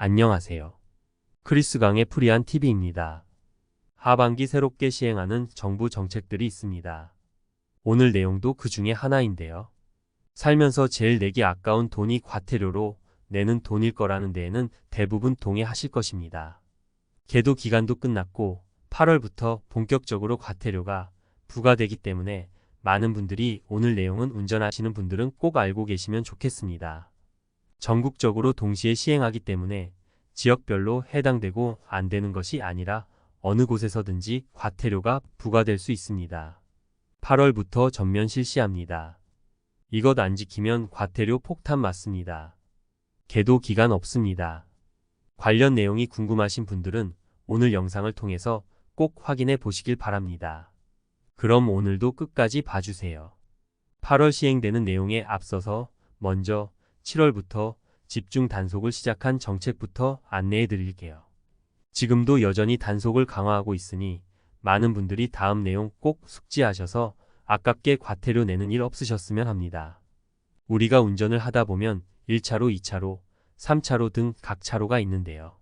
안녕하세요. 크리스 강의 프리한 TV입니다. 하반기 새롭게 시행하는 정부 정책들이 있습니다. 오늘 내용도 그 중에 하나인데요. 살면서 제일 내기 아까운 돈이 과태료로 내는 돈일 거라는 데에는 대부분 동의하실 것입니다. 계도 기간도 끝났고 8월부터 본격적으로 과태료가 부과되기 때문에 많은 분들이 오늘 내용은 운전하시는 분들은 꼭 알고 계시면 좋겠습니다. 전국적으로 동시에 시행하기 때문에 지역별로 해당되고 안 되는 것이 아니라 어느 곳에서든지 과태료가 부과될 수 있습니다. 8월부터 전면 실시합니다. 이것 안 지키면 과태료 폭탄 맞습니다. 계도 기간 없습니다. 관련 내용이 궁금하신 분들은 오늘 영상을 통해서 꼭 확인해 보시길 바랍니다. 그럼 오늘도 끝까지 봐주세요. 8월 시행되는 내용에 앞서서 먼저 7월부터 집중 단속을 시작한 정책부터 안내해 드릴게요. 지금도 여전히 단속을 강화하고 있으니 많은 분들이 다음 내용 꼭 숙지하셔서 아깝게 과태료 내는 일 없으셨으면 합니다. 우리가 운전을 하다 보면 1차로, 2차로, 3차로 등 각 차로가 있는데요.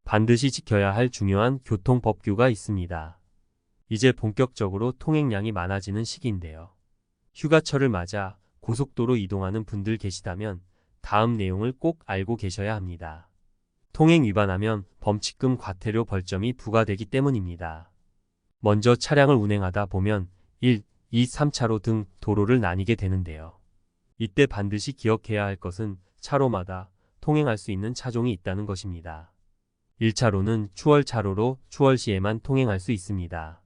반드시 지켜야 할 중요한 교통법규가 있습니다. 이제 본격적으로 통행량이 많아지는 시기인데요. 휴가철을 맞아 고속도로 이동하는 분들 계시다면 다음 내용을 꼭 알고 계셔야 합니다. 통행 위반하면 범칙금 과태료 벌점이 부과되기 때문입니다. 먼저 차량을 운행하다 보면 1, 2, 3차로 등 도로를 나뉘게 되는데요. 이때 반드시 기억해야 할 것은 차로마다 통행할 수 있는 차종이 있다는 것입니다. 1차로는 추월차로로 추월시에만 통행할 수 있습니다.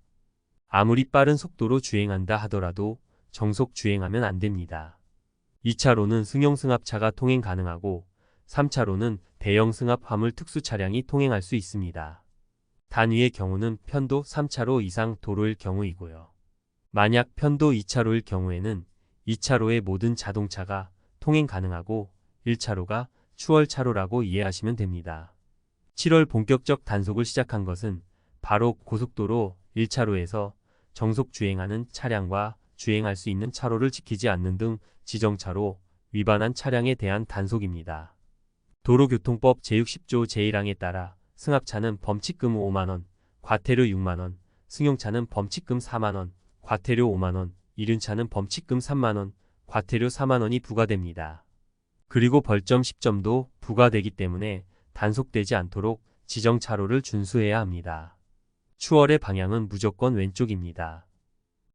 아무리 빠른 속도로 주행한다 하더라도 정속 주행하면 안 됩니다. 2차로는 승용 승합차가 통행 가능하고 3차로는 대형 승합 화물 특수 차량이 통행할 수 있습니다. 단위의 경우는 편도 3차로 이상 도로일 경우이고요. 만약 편도 2차로일 경우에는 2차로의 모든 자동차가 통행 가능하고 1차로가 추월차로라고 이해하시면 됩니다. 7월 본격적 단속을 시작한 것은 바로 고속도로 1차로에서 정속 주행하는 차량과 주행할 수 있는 차로를 지키지 않는 등 지정차로 위반한 차량에 대한 단속입니다. 도로교통법 제60조 제1항에 따라 승합차는 범칙금 5만원, 과태료 6만원, 승용차는 범칙금 4만원, 과태료 5만원, 이륜차는 범칙금 3만원, 과태료 4만원이 부과됩니다. 그리고 벌점 10점도 부과되기 때문에 단속되지 않도록 지정차로를 준수해야 합니다. 추월의 방향은 무조건 왼쪽입니다.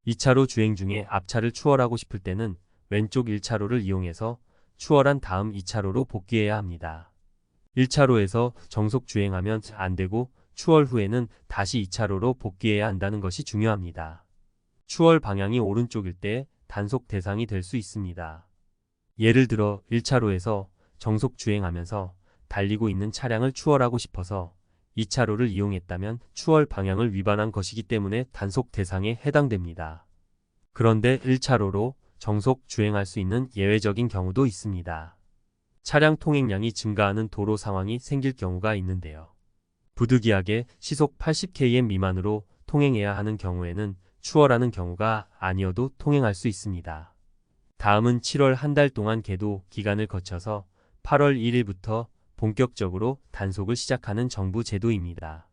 2차로 주행 중에 앞차를 추월하고 싶을 때는 왼쪽 1차로를 이용해서 추월한 다음 2차로로 복귀해야 합니다. 1차로에서 정속 주행하면 안 되고 추월 후에는 다시 2차로로 복귀해야 한다는 것이 중요합니다. 추월 방향이 오른쪽일 때 단속 대상이 될 수 있습니다. 예를 들어 1차로에서 정속 주행하면서 달리고 있는 차량을 추월하고 싶어서 2차로를 이용했다면 추월 방향을 위반한 것이기 때문에 단속 대상에 해당됩니다. 그런데 1차로로 정속 주행할 수 있는 예외적인 경우도 있습니다. 차량 통행량이 증가하는 도로 상황이 생길 경우가 있는데요. 부득이하게 시속 80km 미만으로 통행해야 하는 경우에는 추월하는 경우가 아니어도 통행할 수 있습니다. 다음은 7월 한 달 동안 계도 기간을 거쳐서 8월 1일부터 본격적으로 단속을 시작하는 정부 제도입니다.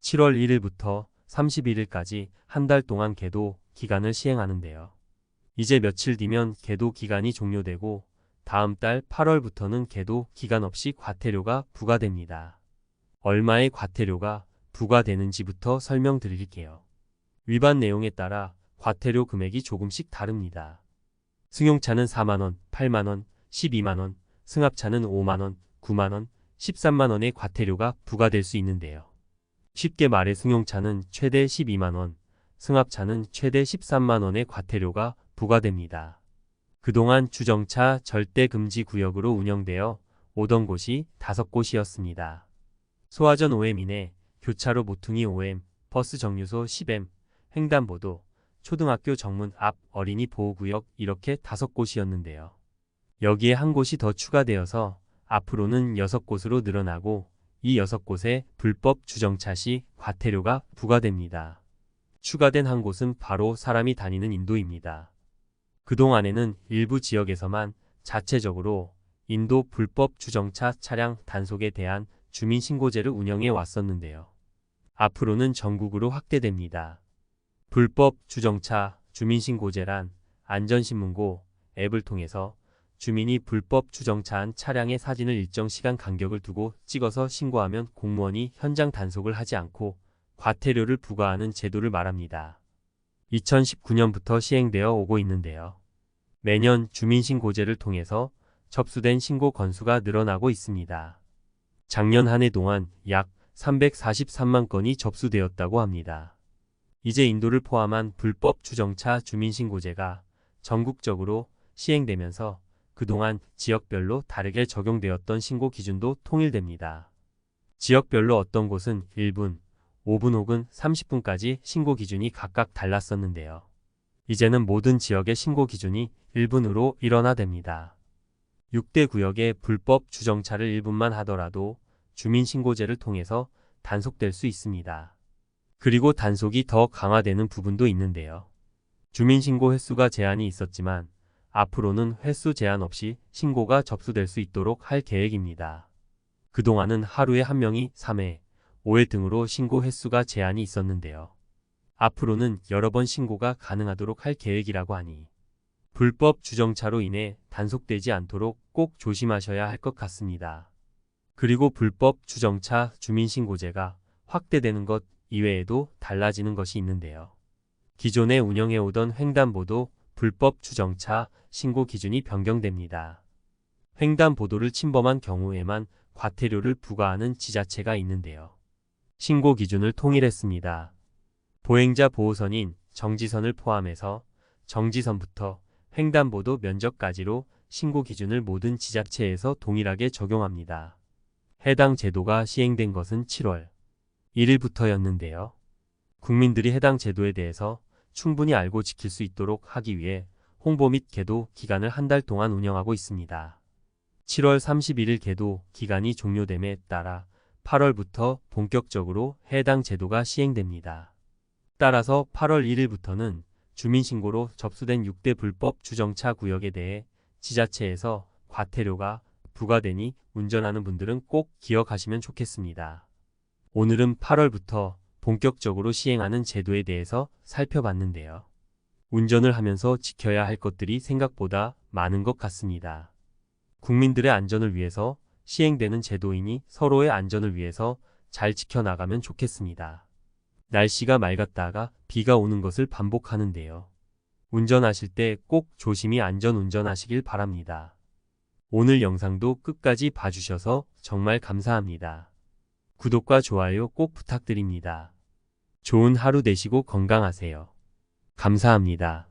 7월 1일부터 31일까지 한 달 동안 계도 기간을 시행하는데요. 이제 며칠 뒤면 계도 기간이 종료되고 다음 달 8월부터는 계도 기간 없이 과태료가 부과됩니다. 얼마의 과태료가 부과되는지부터 설명드릴게요. 위반 내용에 따라 과태료 금액이 조금씩 다릅니다. 승용차는 4만원, 8만원, 12만원, 승합차는 5만원, 9만원, 13만원의 과태료가 부과될 수 있는데요. 쉽게 말해 승용차는 최대 12만원, 승합차는 최대 13만원의 과태료가 부과됩니다. 그동안 주정차 절대금지 구역으로 운영되어 오던 곳이 5곳이었습니다. 소화전 5m 이내, 교차로 모퉁이 5m, 버스 정류소 10m, 횡단보도, 초등학교 정문 앞 어린이 보호구역 이렇게 5곳이었는데요. 여기에 한 곳이 더 추가되어서 앞으로는 6곳으로 늘어나고 이 6곳에 불법 주정차 시 과태료가 부과됩니다. 추가된 한 곳은 바로 사람이 다니는 인도입니다. 그동안에는 일부 지역에서만 자체적으로 인도 불법 주정차 차량 단속에 대한 주민신고제를 운영해 왔었는데요. 앞으로는 전국으로 확대됩니다. 불법 주정차 주민신고제란 안전신문고 앱을 통해서 주민이 불법 주정차한 차량의 사진을 일정 시간 간격을 두고 찍어서 신고하면 공무원이 현장 단속을 하지 않고 과태료를 부과하는 제도를 말합니다. 2019년부터 시행되어 오고 있는데요. 매년 주민신고제를 통해서 접수된 신고 건수가 늘어나고 있습니다. 작년 한 해 동안 약 343만 건이 접수되었다고 합니다. 이제 인도를 포함한 불법 주정차 주민신고제가 전국적으로 시행되면서 그동안 지역별로 다르게 적용되었던 신고 기준도 통일됩니다. 지역별로 어떤 곳은 1분, 5분 혹은 30분까지 신고 기준이 각각 달랐었는데요. 이제는 모든 지역의 신고 기준이 1분으로 일원화됩니다. 6대 구역의 불법 주정차를 1분만 하더라도 주민신고제를 통해서 단속될 수 있습니다. 그리고 단속이 더 강화되는 부분도 있는데요. 주민신고 횟수가 제한이 있었지만 앞으로는 횟수 제한 없이 신고가 접수될 수 있도록 할 계획입니다. 그동안은 하루에 한 명이 3회, 5회 등으로 신고 횟수가 제한이 있었는데요. 앞으로는 여러 번 신고가 가능하도록 할 계획이라고 하니 불법 주정차로 인해 단속되지 않도록 꼭 조심하셔야 할 것 같습니다. 그리고 불법 주정차 주민신고제가 확대되는 것 이외에도 달라지는 것이 있는데요. 기존에 운영해오던 횡단보도 불법 주정차 신고 기준이 변경됩니다. 횡단보도를 침범한 경우에만 과태료를 부과하는 지자체가 있는데요. 신고 기준을 통일했습니다. 보행자 보호선인 정지선을 포함해서 정지선부터 횡단보도 면적까지로 신고 기준을 모든 지자체에서 동일하게 적용합니다. 해당 제도가 시행된 것은 7월 1일부터였는데요. 국민들이 해당 제도에 대해서 충분히 알고 지킬 수 있도록 하기 위해 홍보 및 계도 기간을 한 달 동안 운영하고 있습니다. 7월 31일 계도 기간이 종료됨에 따라 8월부터 본격적으로 해당 제도가 시행됩니다. 따라서 8월 1일부터는 주민신고로 접수된 6대 불법 주정차 구역에 대해 지자체에서 과태료가 부과되니 운전하는 분들은 꼭 기억하시면 좋겠습니다. 오늘은 8월부터 본격적으로 시행하는 제도에 대해서 살펴봤는데요. 운전을 하면서 지켜야 할 것들이 생각보다 많은 것 같습니다. 국민들의 안전을 위해서 시행되는 제도이니 서로의 안전을 위해서 잘 지켜나가면 좋겠습니다. 날씨가 맑았다가 비가 오는 것을 반복하는데요. 운전하실 때 꼭 조심히 안전 운전하시길 바랍니다. 오늘 영상도 끝까지 봐주셔서 정말 감사합니다. 구독과 좋아요 꼭 부탁드립니다. 좋은 하루 되시고 건강하세요. 감사합니다.